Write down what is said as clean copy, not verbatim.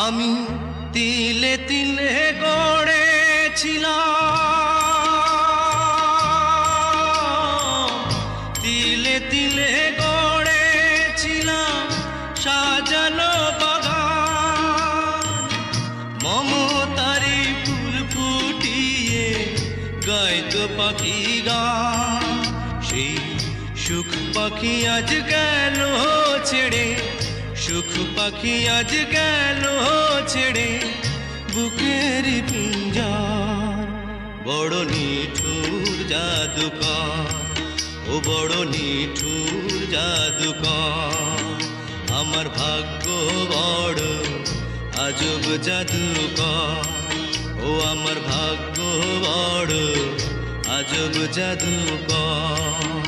আমি তিলে তিলে গড়েছিলাম, তিলে তিলে গড়েছিলাম সাজানো বাগান। মমতারি ফুল ফুটিয়ে গাইতো পাখি গান। সেই সুখ পাখি আজ গেল ছেড়ে, সুখ পাখি আজ গেল ছেড়ে বুকের পিঞ্জার। বড় নিঠুর জাদুকর, ও বড় নিঠুর জাদুকর। আমার ভাগ্য বড় আজব জাদুকর, ও আমার ভাগ্য বড় আজব জাদুকর।